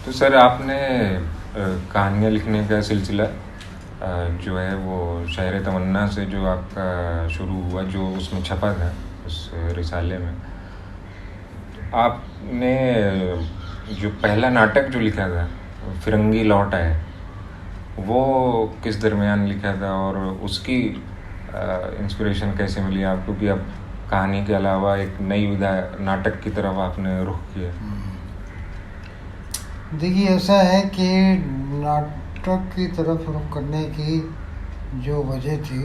तो सर आपने कहानियाँ लिखने का सिलसिला जो है वो शहर तमन्ना से जो आपका शुरू हुआ, जो उसमें छपा था उस रिसाले में, आपने जो पहला नाटक जो लिखा था फिरंगी लौट आए, वो किस दरमियान लिखा था और उसकी इंस्पिरेशन कैसे मिली आपको कि अब कहानी के अलावा एक नई विधा नाटक की तरफ आपने रुख किया? देखिए, ऐसा है कि नाटक की तरफ रुख करने की जो वजह थी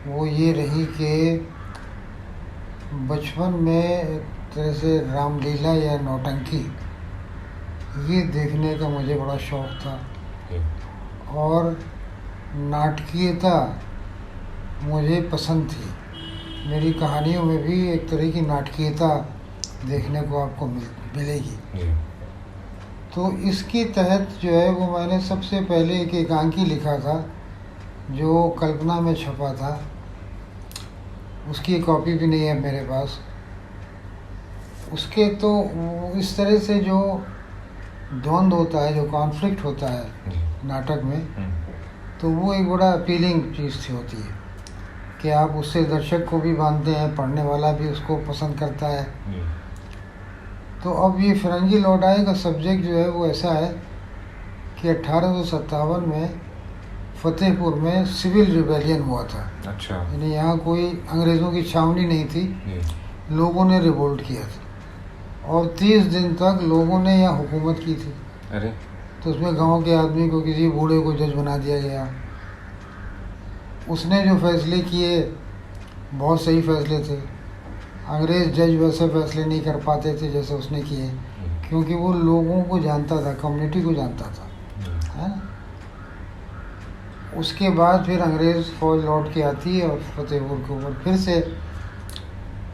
वो ये रही कि बचपन में एक तरह से रामलीला या नौटंकी ये देखने का मुझे बड़ा शौक़ था, और नाटकीयता मुझे पसंद थी। मेरी कहानियों में भी एक तरह की नाटकीयता देखने को आपको मिलेगी। तो इसके तहत जो है वो मैंने सबसे पहले एक एकांकी लिखा था जो कल्पना में छपा था। उसकी कॉपी भी नहीं है मेरे पास। उसके तो इस तरह से जो द्वंद्व होता है, जो कॉन्फ्लिक्ट होता है नाटक में, तो वो एक बड़ा अपीलिंग चीज़ होती है कि आप उससे दर्शक को भी बांधते हैं, पढ़ने वाला भी उसको पसंद करता है। तो अब ये फिरंगी लौट आए का सब्जेक्ट जो है वो ऐसा है कि 1857 में फतेहपुर में सिविल रिबेलियन हुआ था। अच्छा। यानी यहाँ कोई अंग्रेज़ों की छावनी नहीं थी, लोगों ने रिवोल्ट किया था और 30 दिन तक लोगों ने यहाँ हुकूमत की थी। अरे! तो उसमें गांव के आदमी को, किसी बूढ़े को जज बना दिया गया। उसने जो फैसले किए बहुत सही फैसले थे। अंग्रेज़ जज वैसे फैसले नहीं कर पाते थे जैसे उसने किए, क्योंकि वो लोगों को जानता था, कम्युनिटी को जानता था, है ना। उसके बाद फिर अंग्रेज़ फौज लौट के आती है और फतेहपुर के ऊपर फिर से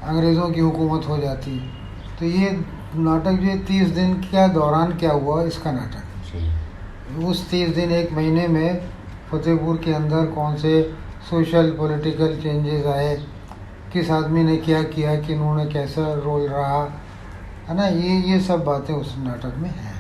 अंग्रेज़ों की हुकूमत हो जाती है। तो ये नाटक जो 30 दिन के दौरान क्या हुआ, इसका नाटक। उस 30 दिन, एक महीने में फतेहपुर के अंदर कौन से सोशल पॉलिटिकल चेंजेस आए, किस आदमी ने क्या किया, कि उन्होंने कैसा रोल रहा, है ना। ये सब बातें उस नाटक में हैं।